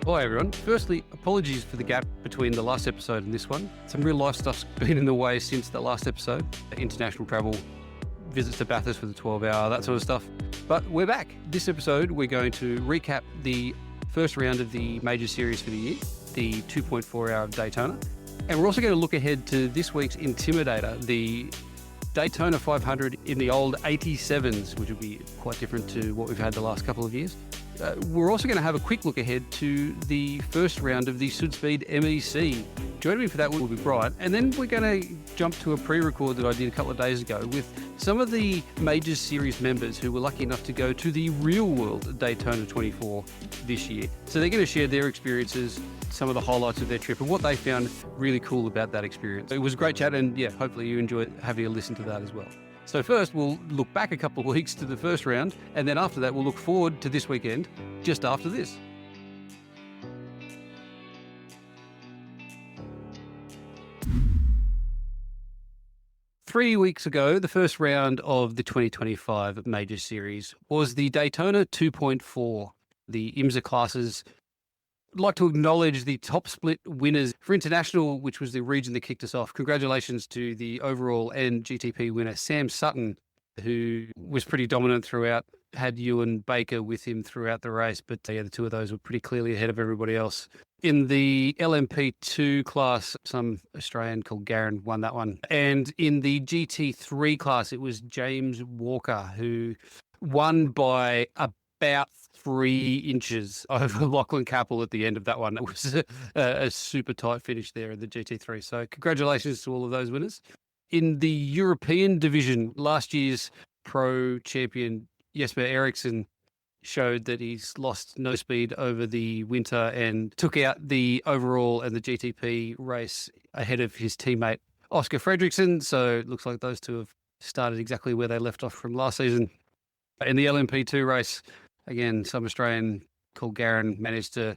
Hi everyone. Firstly, apologies for the gap between the last episode and this one. Some real life stuff's been in the way since the last episode. International travel, visits to Bathurst for the 12-hour, that sort of stuff. But we're back. This episode, we're going to recap the first round of the major series for the year, the 2.4-hour of Daytona. And we're also going to look ahead to this week's Intimidator, the Daytona 500 in the old 87s, which will be quite different to what we've had the last couple of years. We're also going to have a quick look ahead to the first round of the Sudspeed MEC. Joining me for that will be Brian. And then we're going to jump to a pre-record that I did a couple of days ago with some of the Majors Series members who were lucky enough to go to the real world Daytona 24 this year. So they're going to share their experiences, some of the highlights of their trip and what they found really cool about that experience. It was a great chat, and yeah, hopefully you enjoyed having a listen to that as well. So first, we'll look back a couple of weeks to the first round, and then after that, we'll look forward to this weekend, just after this. Three weeks ago, the first round of the 2025 Major Series was the Daytona 2.4, the IMSA classes. I'd like to acknowledge the top split winners for International, which was the region that kicked us off. Congratulations to the overall and GTP winner, Sam Sutton, who was pretty dominant throughout, had Ewan Baker with him throughout the race, but yeah, the two of those were pretty clearly ahead of everybody else. In the LMP2 class, some Australian called Garen won that one. And in the GT3 class, it was James Walker, who won by about 3 inches over Lachlan Capel at the end of that one. It was a super tight finish there in the GT3. So congratulations to all of those winners. In the European division, last year's pro champion Jesper Eriksson showed that he's lost no speed over the winter and took out the overall and the GTP race ahead of his teammate Oscar Fredriksson. So it looks like those two have started exactly where they left off from last season. In the LMP2 race, again, some Australian called Garen managed to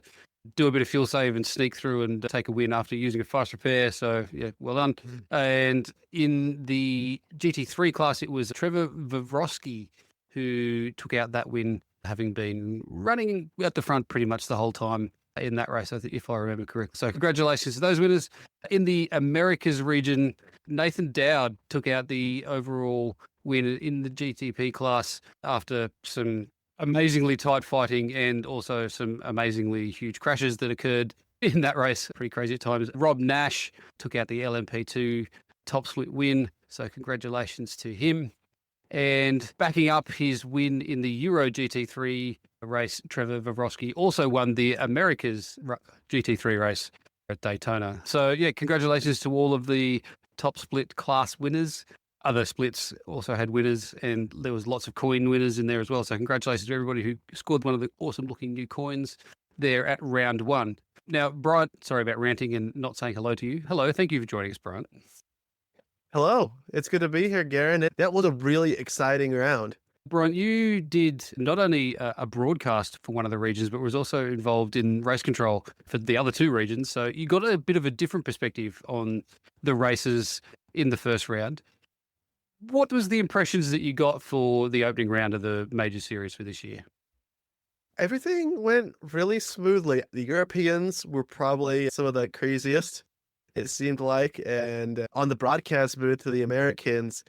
do a bit of fuel save and sneak through and take a win after using a fast repair. So, yeah, well done. And in the GT3 class, it was Trevor Vavrovsky who took out that win, having been running at the front pretty much the whole time in that race, I think, if I remember correctly. So congratulations to those winners. In the Americas region, Nathan Dowd took out the overall win in the GTP class after some amazingly tight fighting and also some amazingly huge crashes that occurred in that race. Pretty crazy at times. Rob Nash took out the LMP2 top split win. So congratulations to him. And backing up his win in the Euro GT3 race, Trevor Vavrovsky also won the Americas GT3 race at Daytona. So yeah, congratulations to all of the top split class winners. Other splits also had winners, and there was lots of coin winners in there as well. So congratulations to everybody who scored one of the awesome-looking new coins there at round one. Now, Brian, sorry about ranting and not saying hello to you. Hello, thank you for joining us, Brian. Hello, it's good to be here, Garen. That was a really exciting round. Brian, you did not only a broadcast for one of the regions, but was also involved in race control for the other two regions. So you got a bit of a different perspective on the races in the first round. What was the impressions that you got for the opening round of the major series for this year? Everything went really smoothly. The Europeans were probably some of the craziest, it seemed like. And on the broadcast booth to the Americans,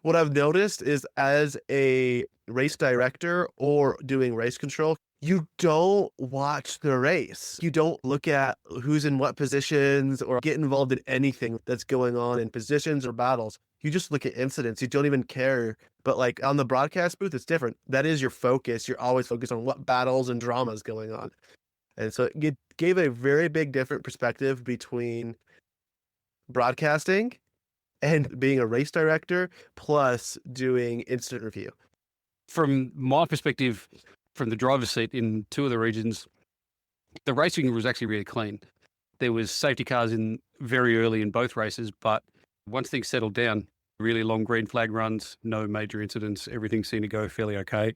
what I've noticed is as a race director or doing race control, you don't watch the race. You don't look at who's in what positions or get involved in anything that's going on in positions or battles. You just look at incidents. You don't even care. But like on the broadcast booth, it's different. That is your focus. You're always focused on what battles and drama is going on. And so it gave a very big different perspective between broadcasting and being a race director plus doing instant review. From my perspective, from the driver's seat in two of the regions, the racing was actually really clean. There was safety cars in very early in both races, but once things settled down, really long green flag runs, no major incidents, everything seemed to go fairly okay.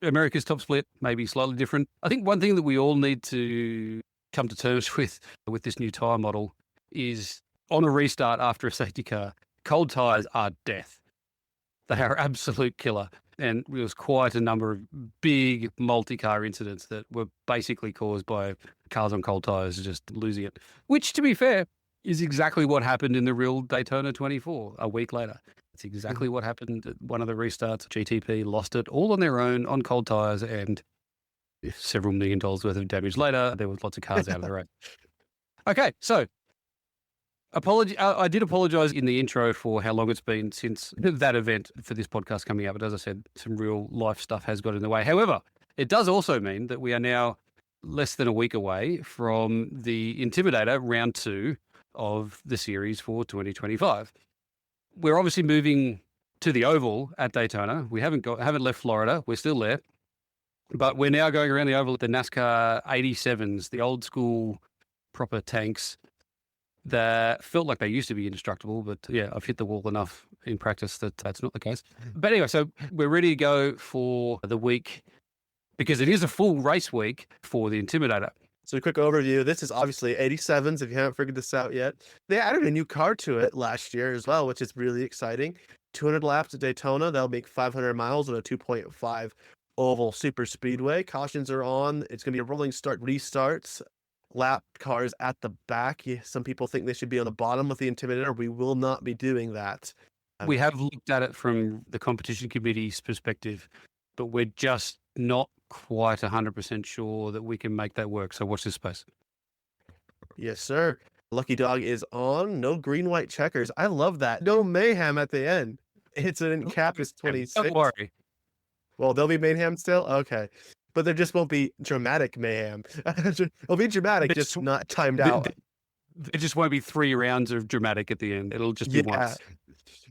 America's top split, maybe slightly different. I think one thing that we all need to come to terms with this new tyre model is on a restart after a safety car, cold tyres are death. They are absolute killer. And it was quite a number of big multi-car incidents that were basically caused by cars on cold tyres just losing it, which, to be fair, is exactly what happened in the Real Daytona 24 a week later. It's exactly what happened at one of the restarts. GTP lost it all on their own on cold tyres, and several $1 million worth of damage later, there was lots of cars out of the race. Okay, so I did apologise in the intro for how long it's been since that event for this podcast coming out. But as I said, some real life stuff has got in the way. However, it does also mean that we are now less than a week away from the Intimidator round 2 of the series for 2025. We're obviously moving to the oval at Daytona. We haven't left Florida. We're still there. But we're now going around the oval with the NASCAR 87s, the old school proper tanks that felt like they used to be indestructible. But yeah, I've hit the wall enough in practice that that's not the case. But anyway, so we're ready to go for the week because it is a full race week for the Intimidator. So a quick overview. This is obviously 87s, if you haven't figured this out yet. They added a new car to it last year as well, which is really exciting. 200 laps at Daytona. That'll make 500 miles on a 2.5 oval super speedway. Cautions are on. It's going to be a rolling start restarts. Lap cars at the back. Some people think they should be on the bottom with the Intimidator. We will not be doing that. We have looked at it from the competition committee's perspective, but we're just not quite 100% sure that we can make that work. So watch this space. Yes, sir. Lucky Dog is on. No green, white checkers. I love that. No mayhem at the end. It's an cap is 26. Don't worry. Well, there'll be mayhem still? Okay. But there just won't be dramatic mayhem. It'll be dramatic, just not timed out. It just won't be 3 rounds of dramatic at the end. It'll just be once.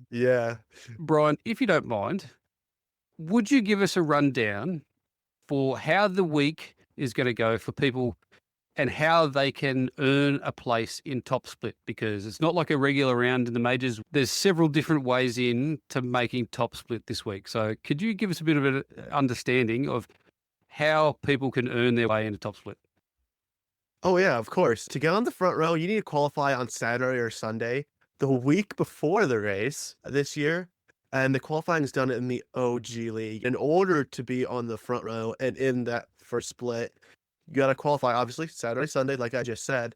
Yeah. Brian, if you don't mind, would you give us a rundown for how the week is going to go for people and how they can earn a place in top split? Because it's not like a regular round in the majors. There's several different ways in to making top split this week. So could you give us a bit of an understanding of how people can earn their way into top split? Oh, yeah, of course. To get on the front row, you need to qualify on Saturday or Sunday, the week before the race this year. And the qualifying is done in the OG League. In order to be on the front row and in that first split, you got to qualify, obviously, Saturday, Sunday, like I just said,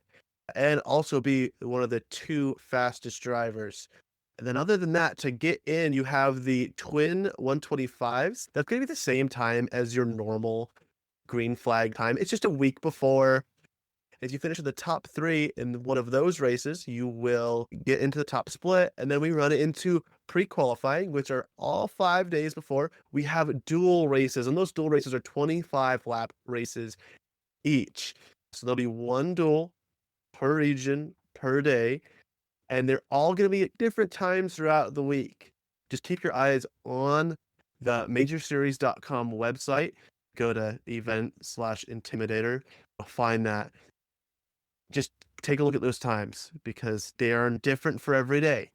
and also be one of the 2 fastest drivers. And then other than that, to get in, you have the twin 125s. That's going to be the same time as your normal green flag time. It's just a week before. If you finish in the top 3 in one of those races, you will get into the top split. And then we run it into pre-qualifying, which are all 5 days before. We have dual races, and those dual races are 25 lap races each. So there'll be 1 duel per region per day. And they're all going to be at different times throughout the week. Just keep your eyes on the majorseries.com website. Go to event/Intimidator. You'll find that. Just take a look at those times because they are different for every day.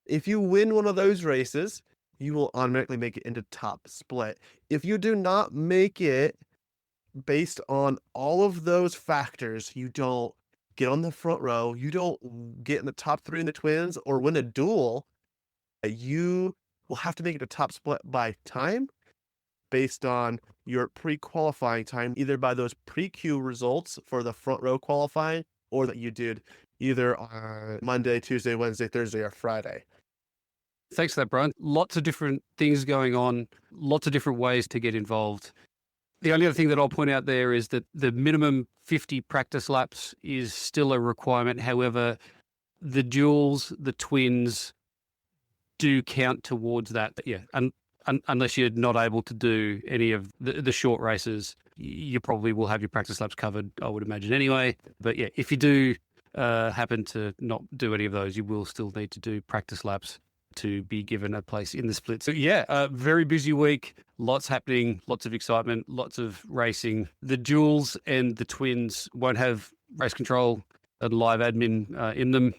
If you win one of those races, you will automatically make it into top split. If you do not make it based on all of those factors, you don't get on the front row, you don't get in the top 3 in the twins or win a duel, you will have to make it a top split by time based on your pre-qualifying time, either by those pre-Q results for the front row qualifying or that you did either on Monday, Tuesday, Wednesday, Thursday, or Friday. Thanks for that, Brian. Lots of different things going on, lots of different ways to get involved. The only other thing that I'll point out there is that the minimum 50 practice laps is still a requirement. However, the duels, the twins do count towards that. But yeah, unless you're not able to do any of the short races, you probably will have your practice laps covered, I would imagine anyway. But yeah, if you do happen to not do any of those, you will still need to do practice laps to be given a place in the split. So yeah, a very busy week, lots happening, lots of excitement, lots of racing. The duels and the twins won't have race control and live admin in them.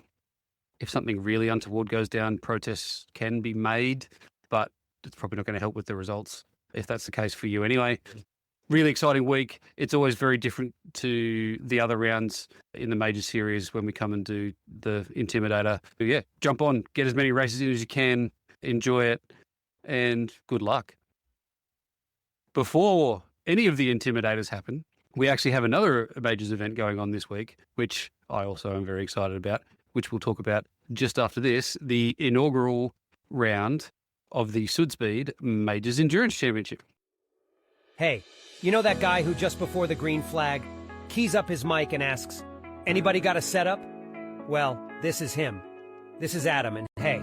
If something really untoward goes down, protests can be made, but it's probably not going to help with the results if that's the case for you anyway. Really exciting week. It's always very different to the other rounds in the major series when we come and do the Intimidator. But yeah, jump on, get as many races in as you can, enjoy it. and good luck. Before any of the Intimidators happen, we actually have another Majors event going on this week, which I also am very excited about, which we'll talk about just after this, the inaugural round of the Sudspeed Majors Endurance Championship. Hey, you know that guy who just before the green flag keys up his mic and asks, "Anybody got a setup?" Well, this is him. This is Adam, and hey,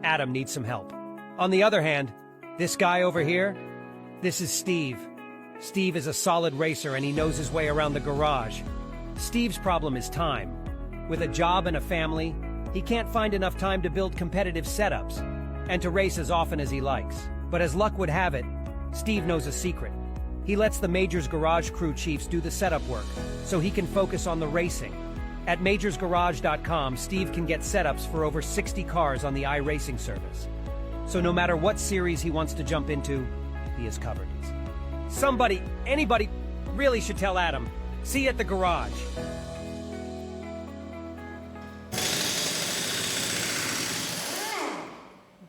Adam needs some help. On the other hand, this guy over here, this is Steve. Steve is a solid racer and he knows his way around the garage. Steve's problem is time. With a job and a family, he can't find enough time to build competitive setups and to race as often as he likes. But as luck would have it, Steve knows a secret. He lets the Majors Garage crew chiefs do the setup work so he can focus on the racing. At majorsgarage.com, Steve can get setups for over 60 cars on the iRacing service. So no matter what series he wants to jump into, he is covered. Somebody, anybody, really should tell Adam. See you at the garage.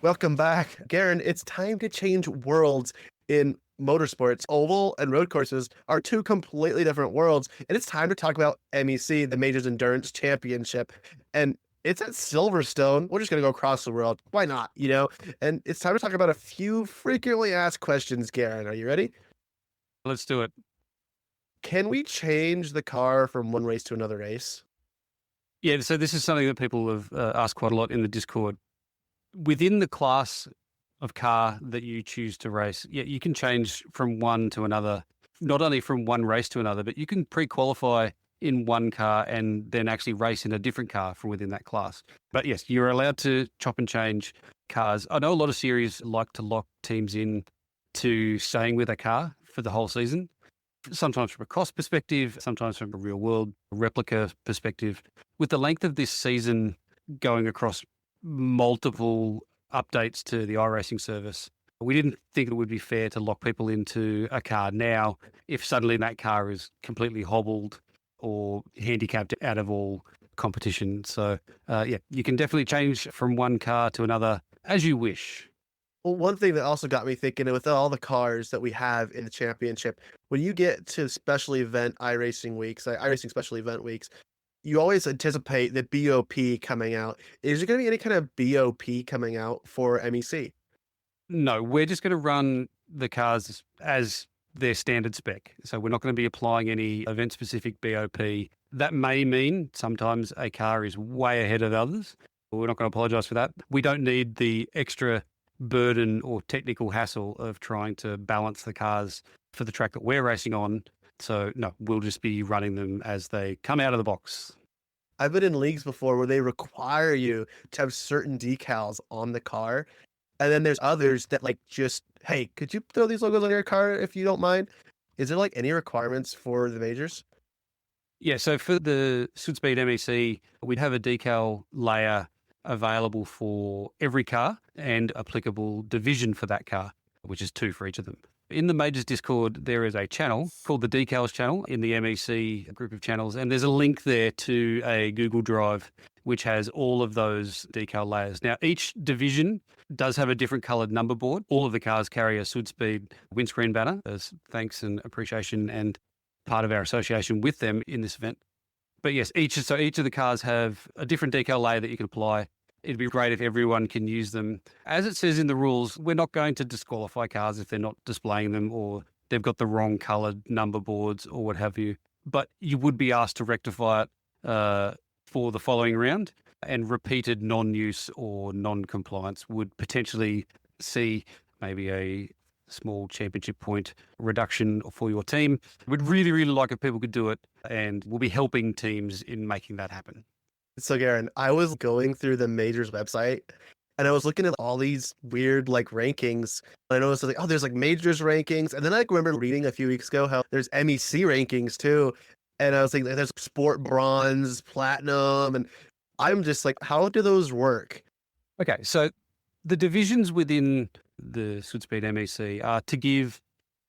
Welcome back. Garen, it's time to change worlds in motorsports. Oval and road courses are two completely different worlds, and it's time to talk about MEC, the Majors Endurance Championship. And it's at Silverstone. We're just going to go across the world. Why not, you know? And it's time to talk about a few frequently asked questions, Garen. Are you ready? Let's do it. Can we change the car from one race to another race? Yeah, so this is something that people have asked quite a lot in the Discord. Within the class of car that you choose to race, yeah, you can change from one to another, not only from one race to another, but you can pre-qualify in one car and then actually race in a different car from within that class. But yes, you're allowed to chop and change cars. I know a lot of series like to lock teams in to staying with a car for the whole season, sometimes from a cost perspective, sometimes from a real world replica perspective. With the length of this season going across multiple updates to the iRacing service, we didn't think it would be fair to lock people into a car now if suddenly that car is completely hobbled or handicapped out of all competition. So yeah, you can definitely change from one car to another as you wish. Well, one thing that also got me thinking, with all the cars that we have in the championship, when you get to special event iRacing weeks, iRacing special event weeks, you always anticipate the BOP coming out. Is there going to be any kind of BOP coming out for MEC? No, we're just going to run the cars as their standard spec. So we're not going to be applying any event-specific BOP. That may mean sometimes a car is way ahead of others. We're not going to apologise for that. We don't need the extra burden or technical hassle of trying to balance the cars for the track that we're racing on. So no, we'll just be running them as they come out of the box. I've been in leagues before where they require you to have certain decals on the car. And then there's others that just, hey, could you throw these logos on your car if you don't mind? Is there any requirements for the majors? Yeah, so for the Sudspeed MEC, we'd have a decal layer available for every car and applicable division for that car, which is 2 for each of them. In the Majors Discord, there is a channel called the Decals channel in the MEC group of channels, and there's a link there to a Google Drive which has all of those decal layers. Now, each division does have a different coloured number board. All of the cars carry a Sudspeed windscreen banner as thanks and appreciation and part of our association with them in this event. But yes, each of the cars have a different decal layer that you can apply. It'd be great if everyone can use them. As it says in the rules, we're not going to disqualify cars if they're not displaying them or they've got the wrong coloured number boards or what have you. But you would be asked to rectify it for the following round, and repeated non-use or non-compliance would potentially see maybe a small championship point reduction for your team. We'd really, really like if people could do it, and we'll be helping teams in making that happen. So, Garen, I was going through the Majors website and I was looking at all these weird rankings. I noticed there's Majors rankings. And then I remember reading a few weeks ago how there's MEC rankings too. And I was thinking there's Sport Bronze, Platinum. And I'm just how do those work? Okay, so the divisions within the Sudspeed MEC are to give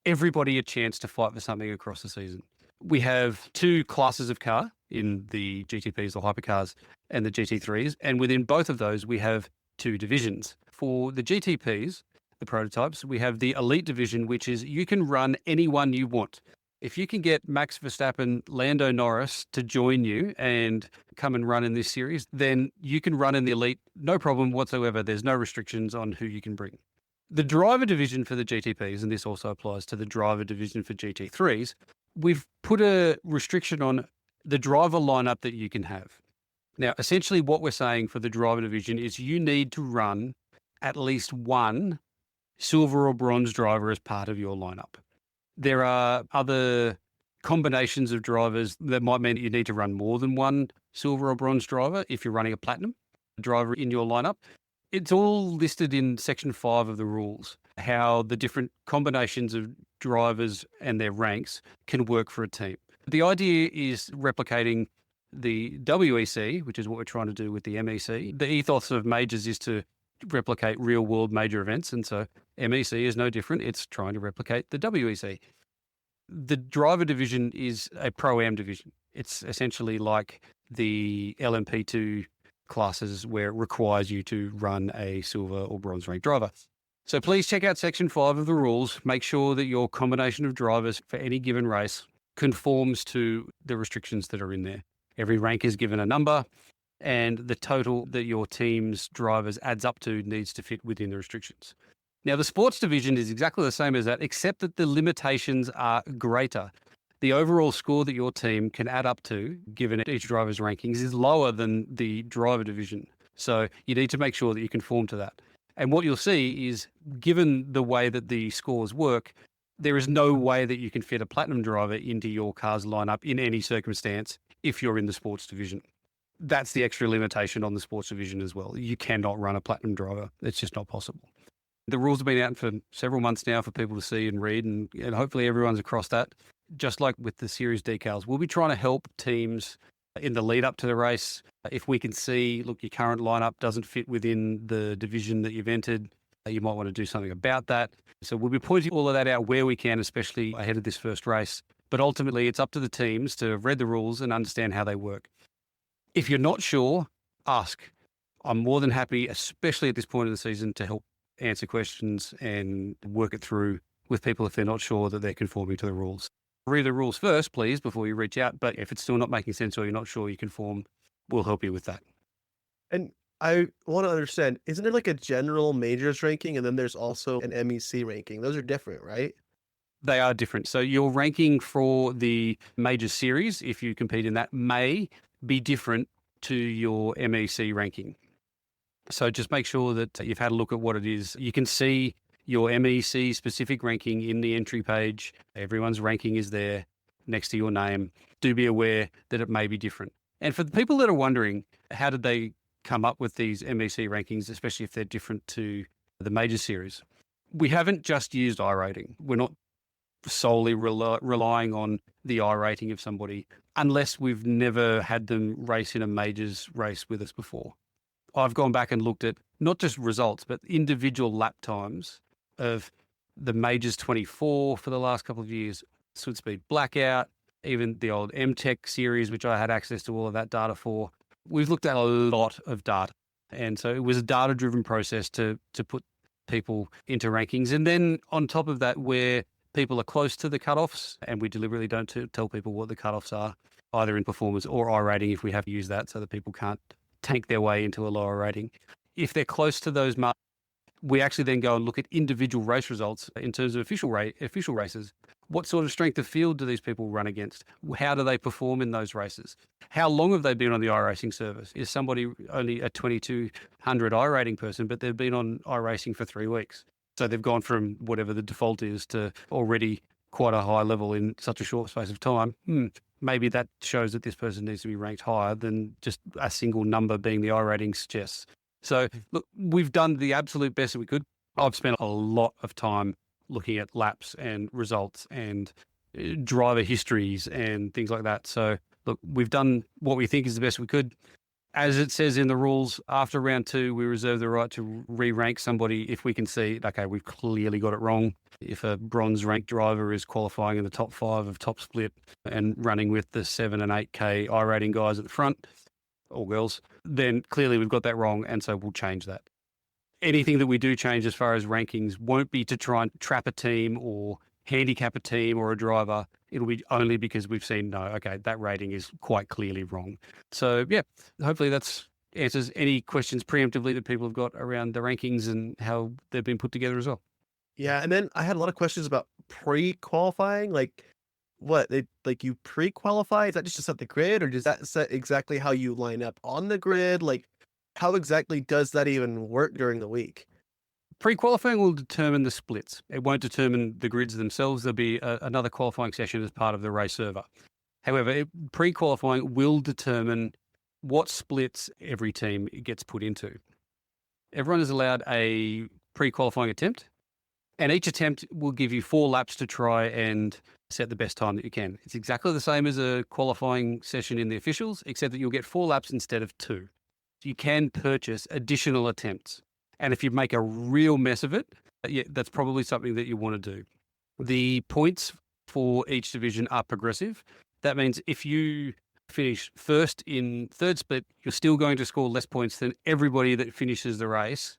everybody a chance to fight for something across the season. We have 2 classes of car in the GTPs, the hypercars, and the GT3s. And within both of those, we have 2 divisions. For the GTPs, the prototypes. We have the elite division, which is you can run anyone you want. If you can get Max Verstappen, Lando Norris to join you and come and run in this series, then you can run in the elite, no problem whatsoever. There's no restrictions on who you can bring. The driver division for the GTPs, and this also applies to the driver division for GT3s, we've put a restriction on the driver lineup that you can have. Now, essentially what we're saying for the driver division is you need to run at least one silver or bronze driver as part of your lineup. There are other combinations of drivers that might mean that you need to run more than one silver or bronze driver if you're running a platinum driver in your lineup. It's all listed in Section 5 of the rules, how the different combinations of drivers and their ranks can work for a team. The idea is replicating the WEC, which is what we're trying to do with the MEC. The ethos of majors is to replicate real-world major events, and so MEC is no different. It's trying to replicate the WEC. The driver division is a Pro-Am division. It's essentially like the LMP2 classes where it requires you to run a silver or bronze rank driver. So please check out Section 5 of the rules. Make sure that your combination of drivers for any given race conforms to the restrictions that are in there. Every rank is given a number, and the total that your team's drivers adds up to needs to fit within the restrictions. Now, the sports division is exactly the same as that, except that the limitations are greater. The overall score that your team can add up to, given each driver's rankings, is lower than the driver division. So you need to make sure that you conform to that. And what you'll see is, given the way that the scores work, there is no way that you can fit a platinum driver into your car's lineup in any circumstance if you're in the sports division. That's the extra limitation on the sports division as well. You cannot run a platinum driver. It's just not possible. The rules have been out for several months now for people to see and read, and hopefully everyone's across that. Just like with the series decals, we'll be trying to help teams in the lead up to the race. If we can see, look, your current lineup doesn't fit within the division that you've entered, you might want to do something about that. So we'll be pointing all of that out where we can, especially ahead of this first race. But ultimately, it's up to the teams to have read the rules and understand how they work. If you're not sure, ask. I'm more than happy, especially at this point of the season, to help answer questions and work it through with people if they're not sure that they're conforming to the rules. Read the rules first, please, before you reach out. But if it's still not making sense or you're not sure you conform, we'll help you with that. And I want to understand, isn't there like a general majors ranking and then there's also an MEC ranking? Those are different, right? They are different. So your ranking for the major series, if you compete in that, may be different to your MEC ranking. So just make sure that you've had a look at what it is. You can see your MEC specific ranking in the entry page. Everyone's ranking is there next to your name. Do be aware that it may be different. And for the people that are wondering, how did they come up with these MEC rankings, especially if they're different to the major series? We haven't just used iRating. We're not solely relying on the iRating of somebody unless we've never had them race in a majors race with us before. I've gone back and looked at not just results, but individual lap times of the majors 24 for the last couple of years, Sweet Speed Blackout, even the old MTech series, which I had access to all of that data for. We've looked at a lot of data. And so it was a data-driven process to put people into rankings. And then on top of that, where people are close to the cutoffs, and we deliberately don't tell people what the cutoffs are, either in performance or iRating if we have to use that so that people can't tank their way into a lower rating. If they're close to those marks, we actually then go and look at individual race results in terms of official races. What sort of strength of field do these people run against? How do they perform in those races? How long have they been on the iRacing service? Is somebody only a 2200 iRating person, but they've been on iRacing for 3 weeks? So they've gone from whatever the default is to already quite a high level in such a short space of time. Maybe that shows that this person needs to be ranked higher than just a single number being the iRating suggests. So look, we've done the absolute best that we could. I've spent a lot of time looking at laps and results and driver histories and things like that. So look, we've done what we think is the best we could. As it says in the rules, after round 2, we reserve the right to re-rank somebody if we can see, okay, we've clearly got it wrong. If a bronze ranked driver is qualifying in the top 5 of top split and running with the 7 and 8K iRating guys at the front, or girls, then clearly we've got that wrong, and so we'll change that. anything that we do change as far as rankings won't be to try and trap a team or handicap a team or a driver. It'll be only because we've seen, no, okay, that rating is quite clearly wrong. So, yeah, hopefully that's answers any questions preemptively that people have got around the rankings and how they've been put together as well. Yeah, and then I had a lot of questions about pre-qualifying. Like, what they like you pre-qualify? Is that just to set the grid, or does that set exactly how you line up on the grid? Like, how exactly does that even work during the week? Pre-qualifying will determine the splits. It won't determine the grids themselves. There'll be another qualifying session as part of the race server. However, pre-qualifying will determine what splits every team gets put into. Everyone is allowed a pre-qualifying attempt, and each attempt will give you 4 laps to try and set the best time that you can. It's exactly the same as a qualifying session in the officials, except that you'll get 4 laps instead of 2. You can purchase additional attempts. And if you make a real mess of it, yeah, that's probably something that you want to do. The points for each division are progressive. That means if you finish first in third split, you're still going to score less points than everybody that finishes the race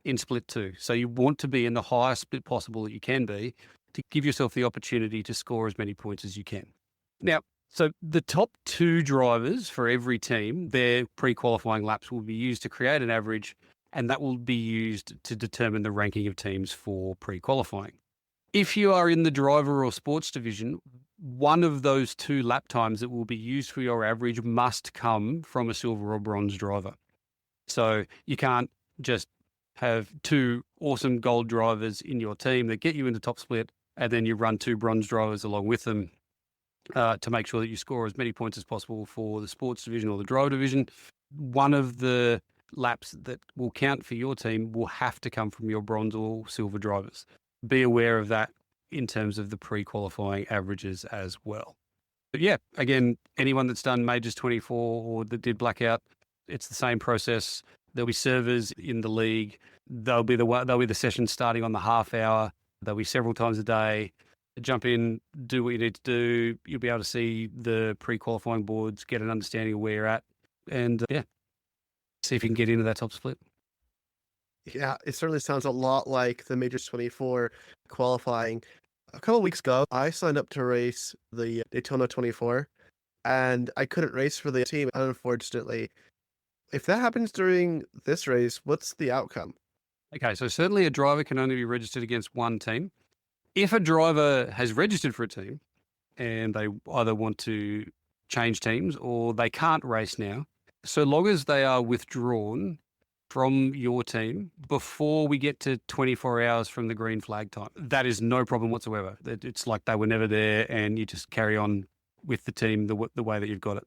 in split 2. So you want to be in the highest split possible that you can be to give yourself the opportunity to score as many points as you can. Now, so the top 2 drivers for every team, their pre-qualifying laps will be used to create an average, and that will be used to determine the ranking of teams for pre-qualifying. If you are in the driver or sports division, one of those 2 lap times that will be used for your average must come from a silver or bronze driver. So you can't just have 2 awesome gold drivers in your team that get you into top split, and then you run 2 bronze drivers along with them to make sure that you score as many points as possible for the sports division or the driver division. One of the laps that will count for your team will have to come from your bronze or silver drivers. Be aware of that in terms of the pre-qualifying averages as well. But yeah, again, anyone that's done Majors 24 or that did Blackout, it's the same process. There'll be servers in the league. They'll be the sessions starting on the half hour. There'll be several times a day. Jump in, do what you need to do. You'll be able to see the pre-qualifying boards, get an understanding of where you're at, and see if you can get into that top split. Yeah, it certainly sounds a lot like the Majors 24 qualifying. A couple of weeks ago, I signed up to race the Daytona 24, and I couldn't race for the team, unfortunately. If that happens during this race, what's the outcome? Okay, so certainly a driver can only be registered against one team. If a driver has registered for a team and they either want to change teams or they can't race now, so long as they are withdrawn from your team before we get to 24 hours from the green flag time, that is no problem whatsoever. It's like they were never there and you just carry on with the team the way that you've got it.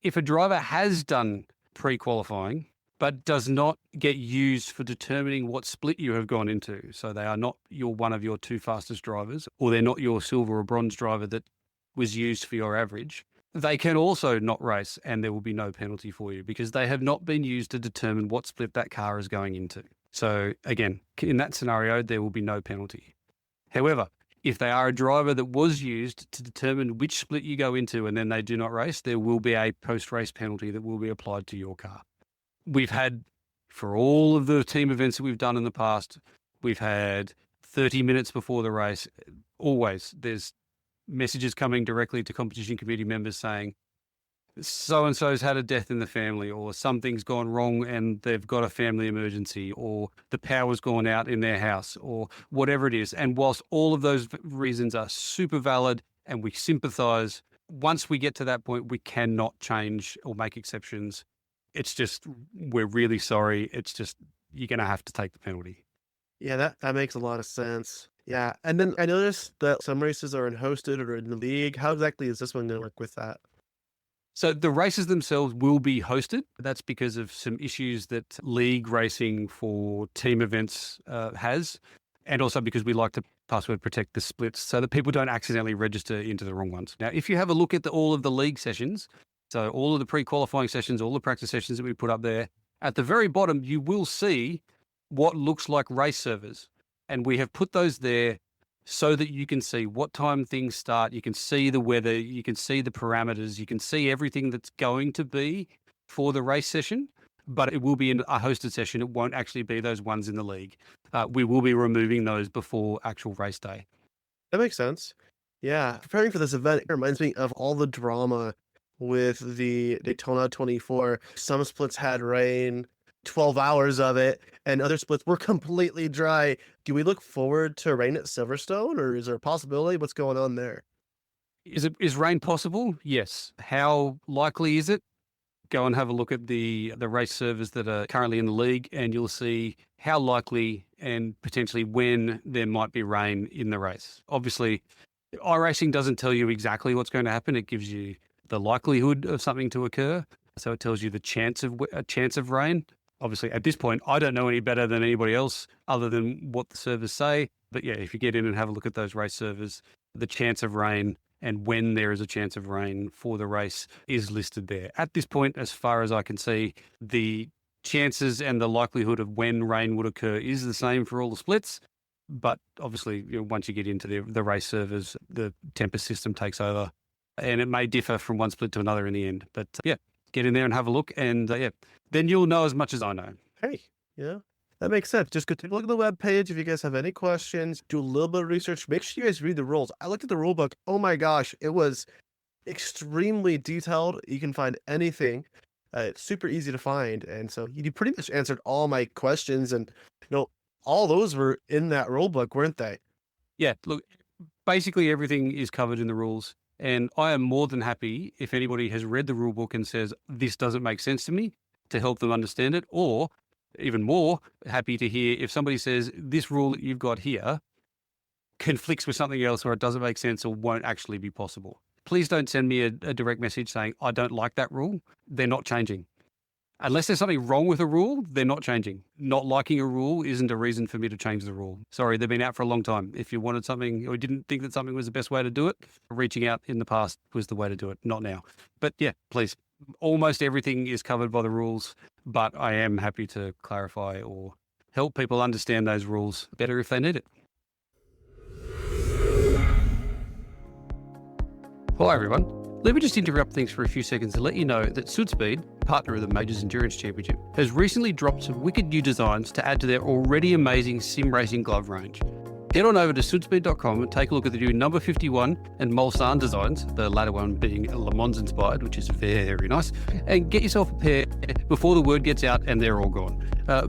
If a driver has done pre-qualifying but does not get used for determining what split you have gone into, so they are not one of your 2 fastest drivers, or they're not your silver or bronze driver that was used for your average, they can also not race and there will be no penalty for you because they have not been used to determine what split that car is going into. So again, in that scenario, there will be no penalty. However, if they are a driver that was used to determine which split you go into and then they do not race, there will be a post-race penalty that will be applied to your car. We've had, for all of the team events that we've done in the past, we've had 30 minutes before the race. Always, there's messages coming directly to competition committee members saying, so-and-so's had a death in the family, or something's gone wrong and they've got a family emergency, or the power's gone out in their house, or whatever it is. And whilst all of those reasons are super valid and we sympathise, once we get to that point, we cannot change or make exceptions. It's just, we're really sorry. It's just, you're going to have to take the penalty. Yeah, that makes a lot of sense. Yeah, and then I noticed that some races are hosted or in the league. How exactly is this one going to work with that? So the races themselves will be hosted. That's because of some issues that league racing for team events has, and also because we like to password protect the splits so that people don't accidentally register into the wrong ones. Now, if you have a look at all of the league sessions, so all of the pre-qualifying sessions, all the practice sessions that we put up there, at the very bottom, you will see what looks like race servers. And we have put those there so that you can see what time things start. You can see the weather, you can see the parameters, you can see everything that's going to be for the race session. but it will be in a hosted session. It won't actually be those ones in the league. We will be removing those before actual race day. That makes sense. Yeah, preparing for this event reminds me of all the drama with the Daytona 24. Some splits had rain, 12 hours of it, and other splits were completely dry. Do we look forward to rain at Silverstone, or is there a possibility? What's going on there? Is rain possible? Yes. How likely is it? Go and have a look at the race servers that are currently in the league, and you'll see how likely and potentially when there might be rain in the race. Obviously, iRacing doesn't tell you exactly what's going to happen. It gives you the likelihood of something to occur. So it tells you the chance of rain. Obviously, at this point, I don't know any better than anybody else other than what the servers say. But yeah, if you get in and have a look at those race servers, the chance of rain and when there is a chance of rain for the race is listed there. At this point, as far as I can see, the chances and the likelihood of when rain would occur is the same for all the splits. But obviously, once you get into the race servers, the Tempest system takes over, and it may differ from one split to another in the end. But yeah, get in there and have a look, and then you'll know as much as I know. Hey, that makes sense. Just go take a look at the webpage. If you guys have any questions, do a little bit of research. Make sure you guys read the rules. I looked at the rule book. Oh my gosh, it was extremely detailed. You can find anything. It's super easy to find. And so you pretty much answered all my questions. And, all those were in that rule book, weren't they? Yeah, look, basically everything is covered in the rules. And I am more than happy if anybody has read the rule book and says, this doesn't make sense to me, to help them understand it, or even more happy to hear if somebody says this rule that you've got here conflicts with something else or it doesn't make sense or won't actually be possible. Please don't send me a direct message saying, I don't like that rule. They're not changing. Unless there's something wrong with a rule, they're not changing. Not liking a rule isn't a reason for me to change the rule. Sorry, they've been out for a long time. If you wanted something or didn't think that something was the best way to do it, reaching out in the past was the way to do it, not now. But yeah, please. Almost everything is covered by the rules, but I am happy to clarify or help people understand those rules better if they need it. Hi everyone. Let me just interrupt things for a few seconds to let you know that Suitspeed, partner of the Majors Endurance Championship, has recently dropped some wicked new designs to add to their already amazing sim racing glove range. Head on over to suitspeed.com and take a look at the new number 51 and Mulsanne designs, the latter one being Le Mans inspired, which is very nice, and get yourself a pair before the word gets out and they're all gone.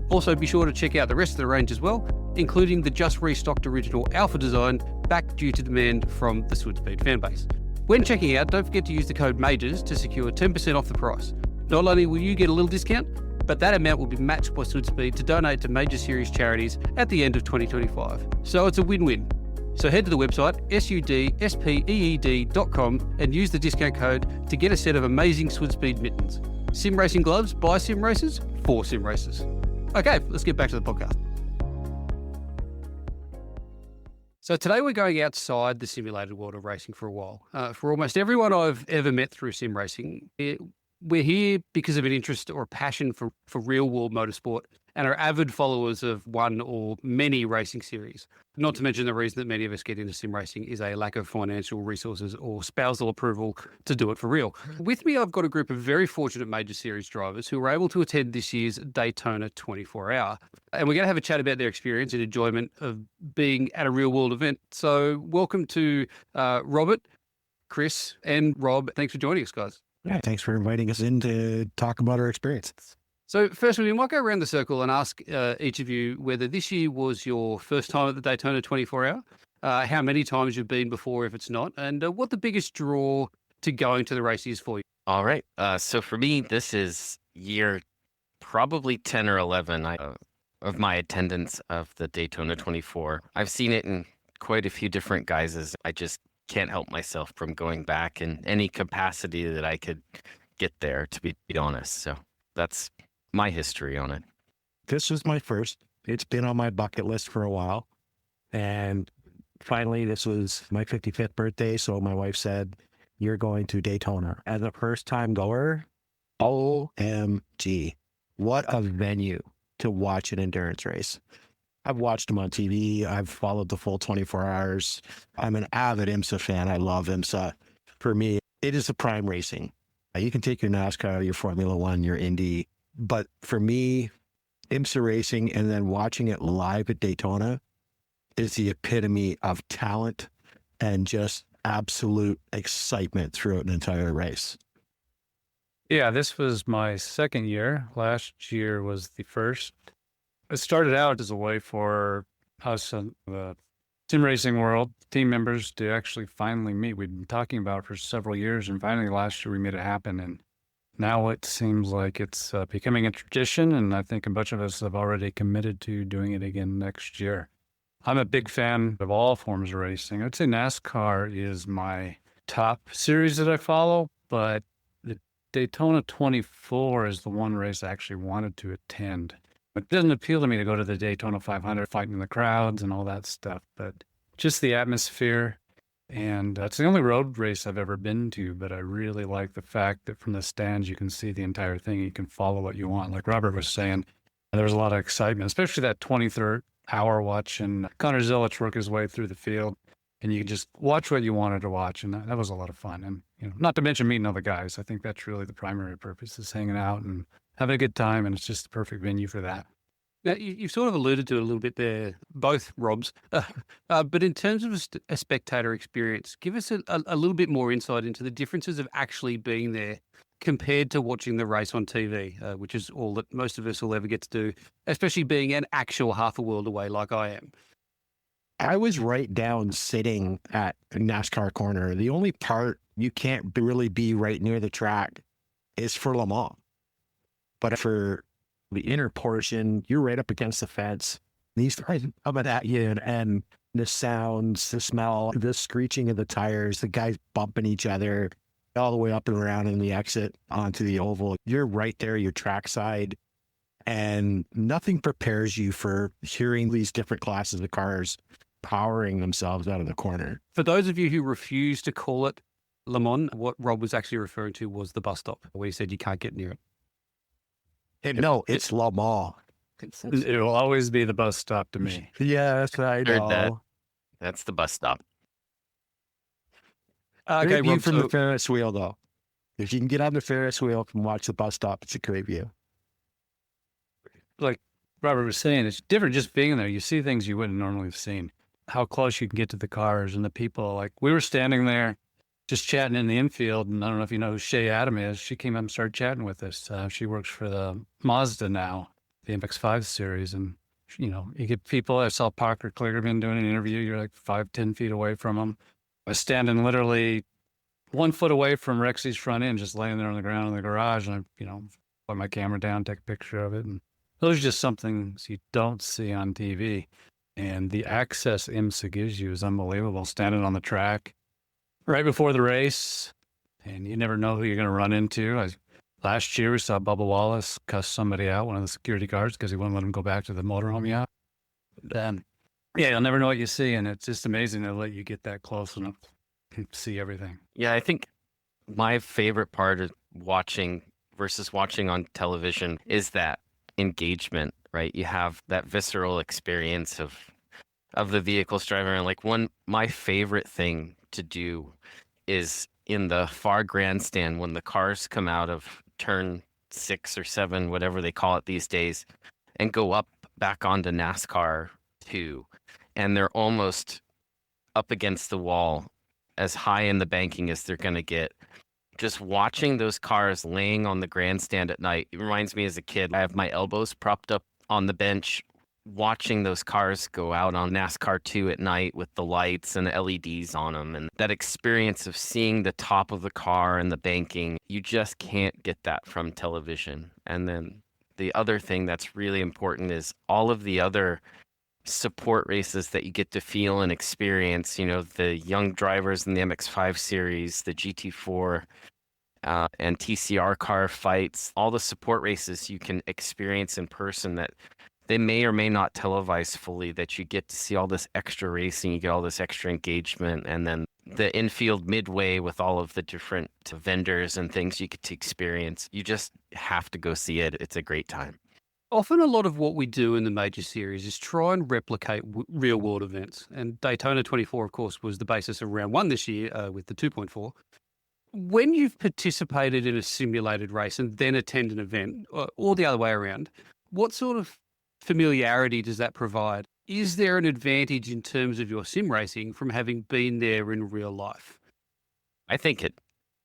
Also, be sure to check out the rest of the range as well, including the just restocked original Alpha design, back due to demand from the Suitspeed fanbase. When checking out, don't forget to use the code MAJORS to secure 10% off the price. Not only will you get a little discount, but that amount will be matched by Suitspeed to donate to Major Series charities at the end of 2025. So it's a win-win. So head to the website sudspeed.com and use the discount code to get a set of amazing Suitspeed mittens. Sim racing gloves by sim racers for sim racers. Okay, let's get back to the podcast. So today we're going outside the simulated world of racing for a while. For almost everyone I've ever met through sim racing, we're here because of an interest or a passion for real world motorsport and are avid followers of one or many racing series. Not to mention the reason that many of us get into sim racing is a lack of financial resources or spousal approval to do it for real. With me, I've got a group of very fortunate major series drivers who were able to attend this year's Daytona 24-hour. And we're going to have a chat about their experience and enjoyment of being at a real world event. So welcome to Robert, Chris, and Rob. Thanks for joining us, guys. Yeah, thanks for inviting us in to talk about our experience. So first, we might go around the circle and ask each of you whether this year was your first time at the Daytona 24-hour, how many times you've been before if it's not, and what the biggest draw to going to the race is for you. All right. So for me, this is year probably 10 or 11 of my attendance of the Daytona 24. I've seen it in quite a few different guises. I just can't help myself from going back in any capacity that I could get there, to be honest. So that's my history on it. This was my first. It's been on my bucket list for a while. And finally, this was my 55th birthday. So my wife said, you're going to Daytona. As a first time goer, OMG, what a venue to watch an endurance race. I've watched them on TV. I've followed the full 24 hours. I'm an avid IMSA fan. I love IMSA. For me, it is a prime racing. You can take your NASCAR, your Formula One, your Indy, But for me, IMSA racing and then watching it live at Daytona is the epitome of talent and just absolute excitement throughout an entire race. Yeah, this was my second year. Last year was the first. It started out as a way for us in the sim racing world, team members, to actually finally meet. We'd been talking about it for several years, and finally last year we made it happen. And now it seems like it's becoming a tradition, and I think a bunch of us have already committed to doing it again next year. I'm a big fan of all forms of racing. I'd say NASCAR is my top series that I follow, but the Daytona 24 is the one race I actually wanted to attend. It doesn't appeal to me to go to the Daytona 500, fighting the crowds and all that stuff, but just the atmosphere. And it's the only road race I've ever been to, but I really like the fact that from the stands you can see the entire thing. You can follow what you want. Like Robert was saying, there was a lot of excitement, especially that 23rd hour watching Connor Zilic work his way through the field. And you could just watch what you wanted to watch. And that was a lot of fun. And, not to mention meeting other guys. I think that's really the primary purpose, is hanging out and having a good time. And it's just the perfect venue for that. Now, you've sort of alluded to it a little bit there, both Robs. But in terms of a spectator experience, give us a little bit more insight into the differences of actually being there compared to watching the race on TV, which is all that most of us will ever get to do, especially being an actual half a world away like I am. I was right down sitting at NASCAR corner. The only part you can't really be right near the track is for Le Mans. But for the inner portion, you're right up against the fence. These guys coming at you, and the sounds, the smell, the screeching of the tires, the guys bumping each other all the way up and around in the exit onto the oval. You're right there, you're trackside, and nothing prepares you for hearing these different classes of cars powering themselves out of the corner. For those of you who refuse to call it Le Mans, what Rob was actually referring to was the bus stop, where he said you can't get near it. No, it's Le Mans. It will always be the bus stop to me. Yes, I Heard know. that. That's the bus stop. Okay, Great view Rob, from so- the Ferris wheel, though. If you can get on the Ferris wheel and watch the bus stop, it's a great view. Like Robert was saying, it's different just being there. You see things you wouldn't normally have seen. How close you can get to the cars and the people. Like, we were standing there just chatting in the infield, and I don't know if you know who Shay Adam is. She came up and started chatting with us. She works for the Mazda now, the MX-5 series. And, you get people. I saw Parker Kligerman doing an interview. You're like 5-10 feet away from them. I was standing literally 1 foot away from Rexy's front end, just laying there on the ground in the garage. And I, put my camera down, take a picture of it. And those are just some things you don't see on TV. And the access IMSA gives you is unbelievable. Standing on the track right before the race, and you never know who you're going to run into. Last year, we saw Bubba Wallace cuss somebody out, one of the security guards, because he wouldn't let him go back to the motorhome yacht. Yeah, you'll never know what you see, and it's just amazing to let you get that close enough to see everything. Yeah, I think my favorite part of watching versus watching on television is that engagement, right? You have that visceral experience of the vehicles driving around. Like, my favorite thing to do is in the far grandstand when the cars come out of turn 6 or 7, whatever they call it these days, and go up back onto NASCAR 2, and they're almost up against the wall, as high in the banking as they're going to get. Just watching those cars laying on the grandstand at night, it reminds me as a kid, I have my elbows propped up on the bench, watching those cars go out on NASCAR 2 at night with the lights and the LEDs on them. And that experience of seeing the top of the car and the banking, you just can't get that from television. And then the other thing that's really important is all of the other support races that you get to feel and experience, the young drivers in the MX-5 series, the GT4 and TCR car fights, all the support races you can experience in person that they may or may not televise fully, that you get to see all this extra racing, you get all this extra engagement, and then the infield midway with all of the different vendors and things you get to experience. You just have to go see it. It's a great time. Often a lot of what we do in the major series is try and replicate real world events. And Daytona 24, of course, was the basis of round 1 this year with the 2.4. When you've participated in a simulated race and then attend an event, or the other way around, what sort of familiarity does that provide? Is there an advantage in terms of your sim racing from having been there in real life? I think it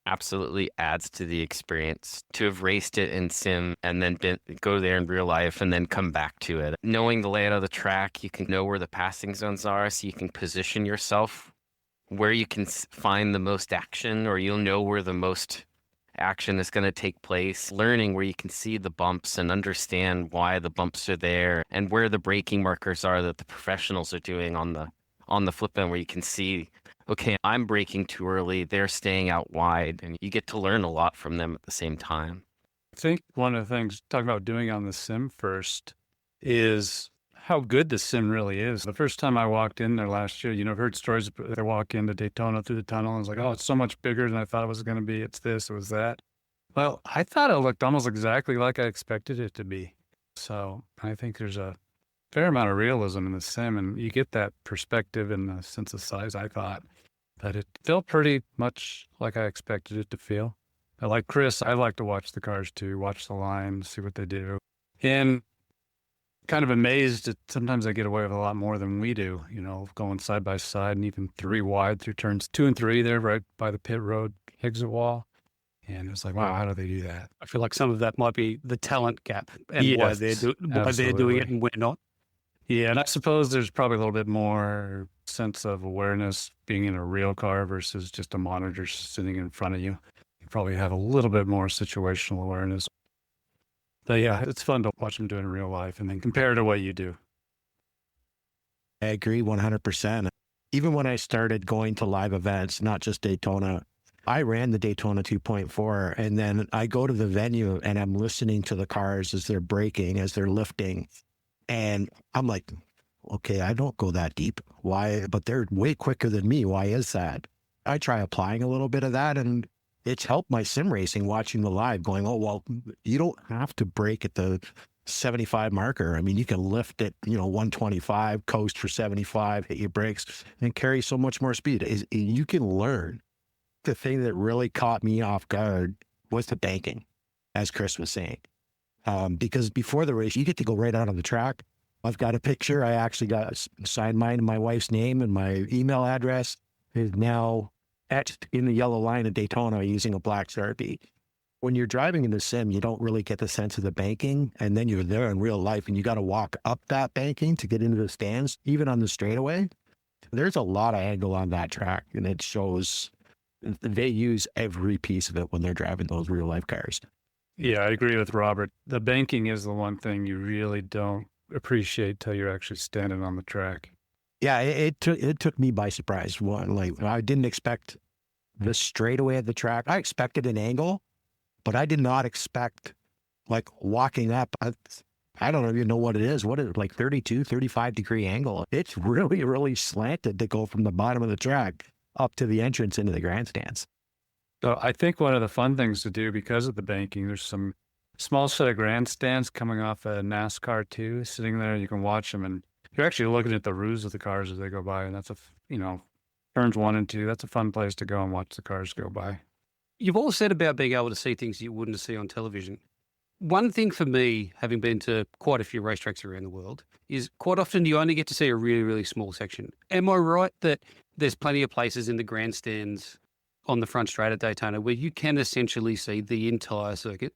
absolutely adds to the experience to have raced it in sim and then go there in real life and then come back to it. Knowing the layout of the track, you can know where the passing zones are, so you can position yourself where you can find the most action, or you'll know where the most action is going to take place. Learning where you can see the bumps and understand why the bumps are there, and where the braking markers are that the professionals are doing on the flip end, where you can see, okay, I'm braking too early, they're staying out wide, and you get to learn a lot from them at the same time. I think one of the things, talking about doing on the sim first, is how good the sim really is. The first time I walked in there last year, I've heard stories, they walk into Daytona through the tunnel and it's like, oh, it's so much bigger than I thought it was going to be. It's this, it was that. Well, I thought it looked almost exactly like I expected it to be. So I think there's a fair amount of realism in the sim, and you get that perspective and the sense of size, I thought. But it felt pretty much like I expected it to feel. But like Chris, I like to watch the cars too, watch the line, see what they do. And kind of amazed that sometimes they get away with a lot more than we do, going side by side and even 3 wide through turns 2 and 3 there right by the pit road exit wall. And it was like, wow, how do they do that? I feel like some of that might be the talent gap and Yes, why they're doing it and we're not. Yeah, and I suppose there's probably a little bit more sense of awareness being in a real car versus just a monitor sitting in front of you. You probably have a little bit more situational awareness. But yeah, it's fun to watch them do it in real life and then compare to what you do. I agree 100%. Even when I started going to live events, not just Daytona, I ran the Daytona 2.4, and then I go to the venue and I'm listening to the cars as they're braking, as they're lifting. And I'm like, okay, I don't go that deep. Why? But they're way quicker than me. Why is that? I try applying a little bit of that, and it's helped my sim racing watching the live going, oh, well, you don't have to brake at the 75 marker. I mean, you can lift at, 125, coast for 75, hit your brakes, and carry so much more speed. You can learn. The thing that really caught me off guard was the banking, as Chris was saying. Because before the race, you get to go right out on the track. I've got a picture. I actually got signed mine and my wife's name, and my email address is now etched in the yellow line of Daytona using a black Sharpie. When you're driving in the sim, you don't really get the sense of the banking, and then you're there in real life and you got to walk up that banking to get into the stands, even on the straightaway. There's a lot of angle on that track, and it shows they use every piece of it when they're driving those real life cars. Yeah, I agree with Robert. The banking is the one thing you really don't appreciate till you're actually standing on the track. Yeah, it took me by surprise. I didn't expect the straightaway at the track. I expected an angle, but I did not expect walking up. I don't even know what it is. What is it, 32, 35 degree angle? It's really, really slanted to go from the bottom of the track up to the entrance into the grandstands. So I think one of the fun things to do because of the banking, there's some small set of grandstands coming off a NASCAR too, sitting there. You can watch them, and you're actually looking at the roofs of the cars as they go by. And that's turns 1 and 2. That's a fun place to go and watch the cars go by. You've all said about being able to see things you wouldn't see on television. One thing for me, having been to quite a few racetracks around the world, is quite often you only get to see a really, really small section. Am I right that there's plenty of places in the grandstands on the front straight at Daytona where you can essentially see the entire circuit?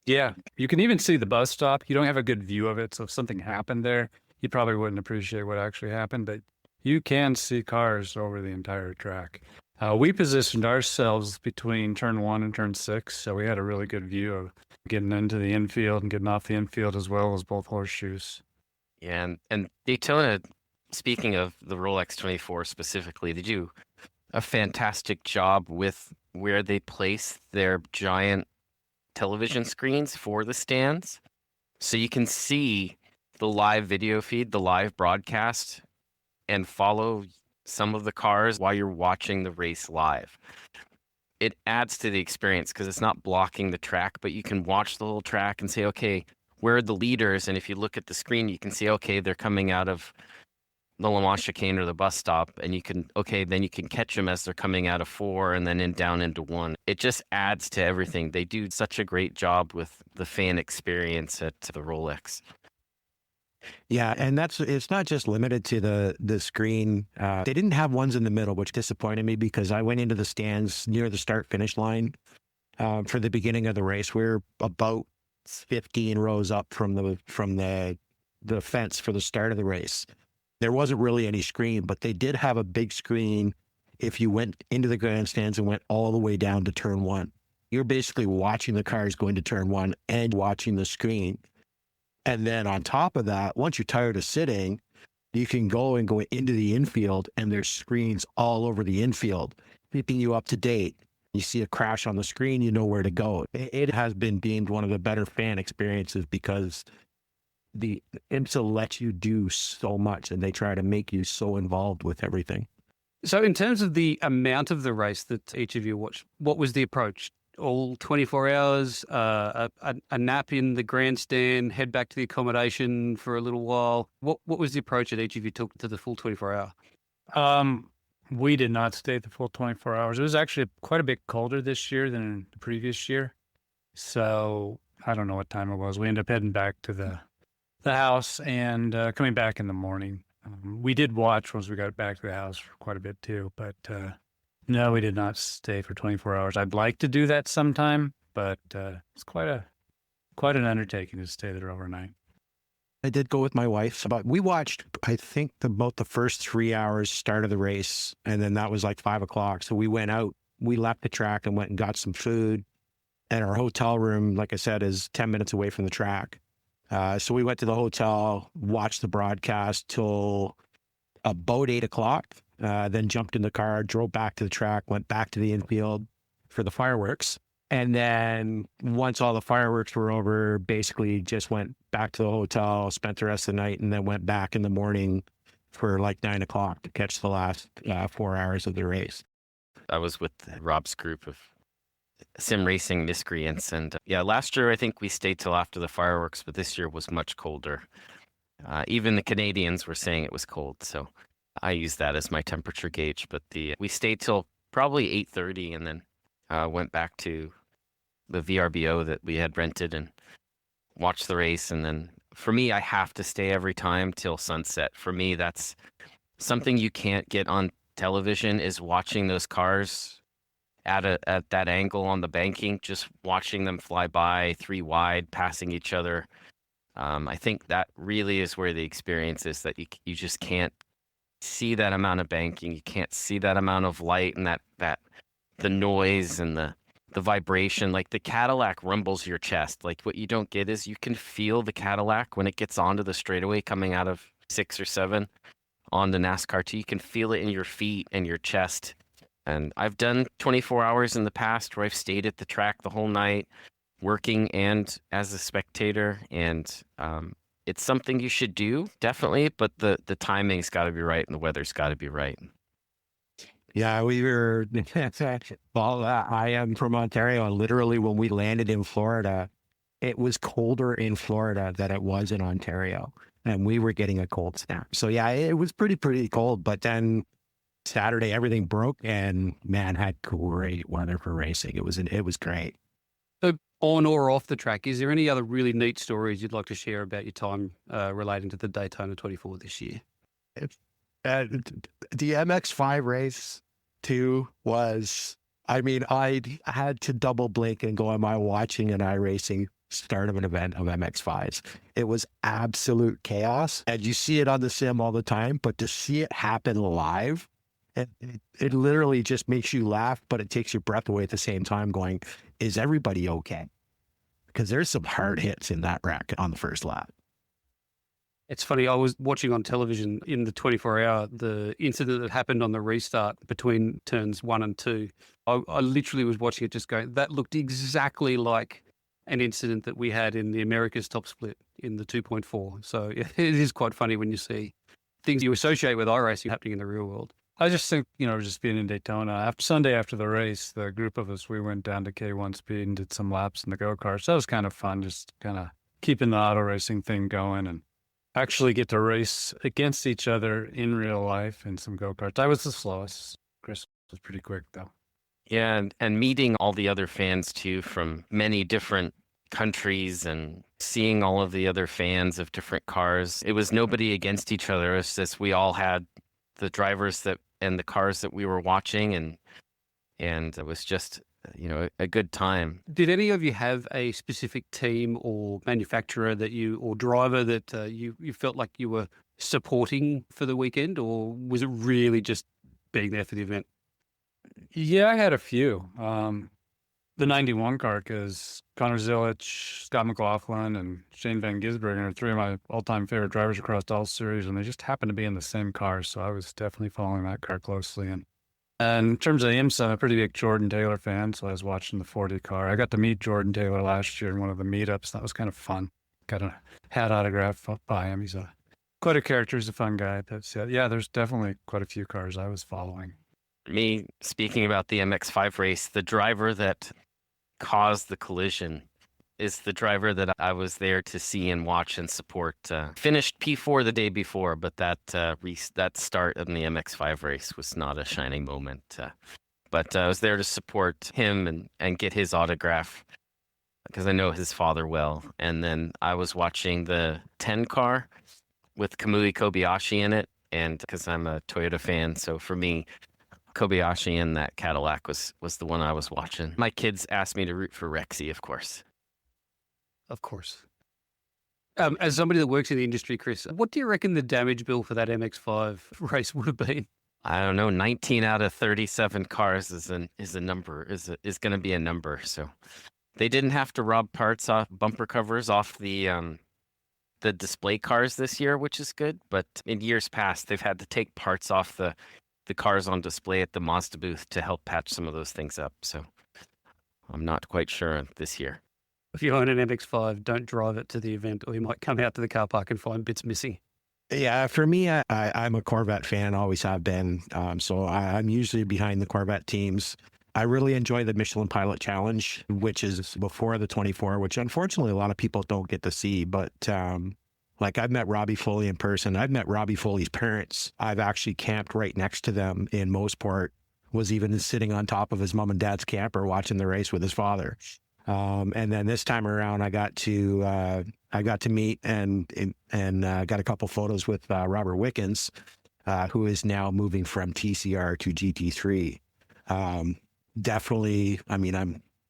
Yeah, you can even see the bus stop. You don't have a good view of it, so if something happened there, you probably wouldn't appreciate what actually happened, but you can see cars over the entire track. We positioned ourselves between turn 1 and turn 6, so we had a really good view of getting into the infield and getting off the infield as well as both horseshoes. Yeah, and Daytona, speaking of the Rolex 24 specifically, they do a fantastic job with where they place their giant television screens for the stands. So you can see the live video feed, the live broadcast, and follow some of the cars while you're watching the race live. It adds to the experience because it's not blocking the track, but you can watch the whole track and say, okay, where are the leaders? And if you look at the screen, you can see, okay, they're coming out of the Le Mans chicane or the bus stop, and then you can catch them as they're coming out of 4 and then down into 1. It just adds to everything. They do such a great job with the fan experience at the Rolex. Yeah, and it's not just limited to the screen. They didn't have ones in the middle, which disappointed me because I went into the stands near the start finish line for the beginning of the race. We're about 15 rows up from the fence for the start of the race. There wasn't really any screen, but they did have a big screen if you went into the grandstands and went all the way down to turn 1. You're basically watching the cars going to turn 1 and watching the screen. And then on top of that, once you're tired of sitting, you can go into the infield, and there's screens all over the infield, keeping you up to date. You see a crash on the screen, you know where to go. It has been deemed one of the better fan experiences because the IMSA lets you do so much, and they try to make you so involved with everything. So in terms of the amount of the race that each of you watched, what was the approach? All 24 hours, a nap in the grandstand, head back to the accommodation for a little while. What was the approach that each of you took to the full 24 hour? We did not stay the full 24 hours. It was actually quite a bit colder this year than the previous year. So I don't know what time it was. We ended up heading back to the house and coming back in the morning. We did watch once we got back to the house for quite a bit too, but no, we did not stay for 24 hours. I'd like to do that sometime, but it's quite an undertaking to stay there overnight. I did go with my wife. We watched, I think, about the first 3 hours start of the race, and then that was like 5 o'clock. So we went out. We left the track and went and got some food. And our hotel room, like I said, is 10 minutes away from the track. So we went to the hotel, watched the broadcast till about 8 o'clock. Then jumped in the car, drove back to the track, went back to the infield for the fireworks. And then once all the fireworks were over, basically just went back to the hotel, spent the rest of the night, and then went back in the morning for like 9 o'clock to catch the last 4 hours of the race. I was with Rob's group of sim racing miscreants. And last year I think we stayed till after the fireworks, but this year was much colder. Even the Canadians were saying it was cold. So I use that as my temperature gauge, but we stayed till probably 8:30 and then went back to the VRBO that we had rented and watched the race. And then for me, I have to stay every time till sunset. For me, that's something you can't get on television, is watching those cars at that angle on the banking, just watching them fly by 3 wide, passing each other. I think that really is where the experience is, that you just can't see that amount of banking. You can't see that amount of light and that the noise and the vibration. Like the Cadillac rumbles your chest. Like what you don't get is you can feel the Cadillac when it gets onto the straightaway coming out of 6 or 7 on the NASCAR 2. You can feel it in your feet and your chest. And I've done 24 hours in the past where I've stayed at the track the whole night, working and as a spectator. And it's something you should do, definitely, but the timing's got to be right and the weather's got to be right. Yeah, we were, well, I am from Ontario, and literally when we landed in Florida, it was colder in Florida than it was in Ontario, and we were getting a cold snap. So yeah, it was pretty cold, but then Saturday, everything broke, and man, had great weather for racing. It was great. So on or off the track, is there any other really neat stories you'd like to share about your time relating to the Daytona 24 this year? The MX5 race too was, I mean, I had to double blink and go, am I watching an iRacing start of an event of MX5s? It was absolute chaos. And you see it on the sim all the time, but to see it happen live, it literally just makes you laugh, but it takes your breath away at the same time going, is everybody okay? Because there's some hard hits in that wreck on the first lap. It's funny, I was watching on television in the 24-hour, the incident that happened on the restart between turns 1 and 2. I literally was watching it just going, that looked exactly like an incident that we had in the America's top split in the 2.4. So yeah, it is quite funny when you see things you associate with iRacing happening in the real world. I just think, just being in Daytona, Sunday after the race, the group of us, we went down to K1 Speed and did some laps in the go-karts. That was kind of fun, just kind of keeping the auto racing thing going and actually get to race against each other in real life in some go-karts. I was the slowest. Chris was pretty quick, though. Yeah, and meeting all the other fans too from many different countries and seeing all of the other fans of different cars. It was nobody against each other. It's just we all had the drivers that and the cars that we were watching, and it was just a good time. Did any of you have a specific team or manufacturer or driver that you felt like you were supporting for the weekend, or was it really just being there for the event? Yeah, I had a few. The 91 car, because Connor Zilic, Scott McLaughlin, and Shane Van Gisbergen are three of my all-time favorite drivers across all series, and they just happened to be in the same car, so I was definitely following that car closely. And in terms of IMSA, I'm a pretty big Jordan Taylor fan, so I was watching the 40 car. I got to meet Jordan Taylor last year in one of the meetups. That was kind of fun. Got a hat autograph by him. He's quite a character. He's a fun guy. Yeah, there's definitely quite a few cars I was following. Me, speaking about the MX5 race, the driver that caused the collision is the driver that I was there to see and watch and support. Finished P4 the day before, but that start in the MX5 race was not a shining moment. But I was there to support him and get his autograph because I know his father well. And then I was watching the 10 car with Kamui Kobayashi in it, and because I'm a Toyota fan, so for me, Kobayashi in that Cadillac was the one I was watching. My kids asked me to root for Rexy, of course. Of course. As somebody that works in the industry, Chris, what do you reckon the damage bill for that MX5 race would have been? I don't know. 19 out of 37 cars is going to be a number. So they didn't have to rob parts off bumper covers off the display cars this year, which is good. But in years past, they've had to take parts off the cars on display at the Mazda booth to help patch some of those things up. So I'm not quite sure this year. If you own an MX5, don't drive it to the event, or you might come out to the car park and find bits missing. Yeah, for me, I'm a Corvette fan, always have been. So I'm usually behind the Corvette teams. I really enjoy the Michelin Pilot Challenge, which is before the 24, which unfortunately a lot of people don't get to see. But like I've met Robbie Foley in person. I've met Robbie Foley's parents. I've actually camped right next to them in Moseport, was even sitting on top of his mom and dad's camper watching the race with his father. And then this time around, I got to meet and got a couple photos with Robert Wickens, who is now moving from TCR to GT3. Definitely, I mean,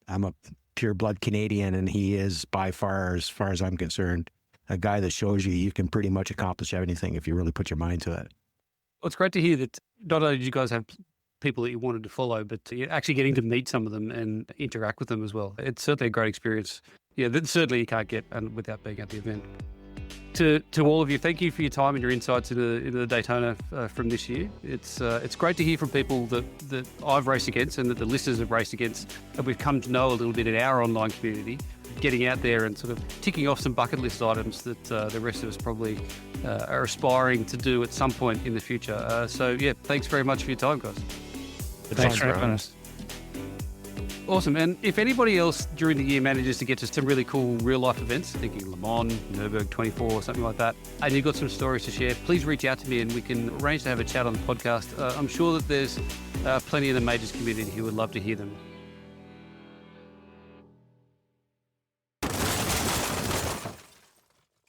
I'm a pure blood Canadian, and he is by far, as far as I'm concerned, a guy that shows you can pretty much accomplish anything if you really put your mind to it. Well, it's great to hear that not only did you guys have people that you wanted to follow, but you're actually getting to meet some of them and interact with them as well. It's certainly a great experience. Yeah, that certainly you can't get without being at the event. To all of you, thank you for your time and your insights into the Daytona from this year. It's great to hear from people that I've raced against and that the listeners have raced against, and we've come to know a little bit in our online community, getting out there and sort of ticking off some bucket list items that the rest of us probably are aspiring to do at some point in the future. So yeah, thanks very much for your time, guys. Thanks for having us. Awesome. And if anybody else during the year manages to get to some really cool real life events, thinking Le Mans, Nürburgring 24 or something like that, and you've got some stories to share, please reach out to me and we can arrange to have a chat on the podcast. I'm sure that there's plenty of the majors community who would love to hear them.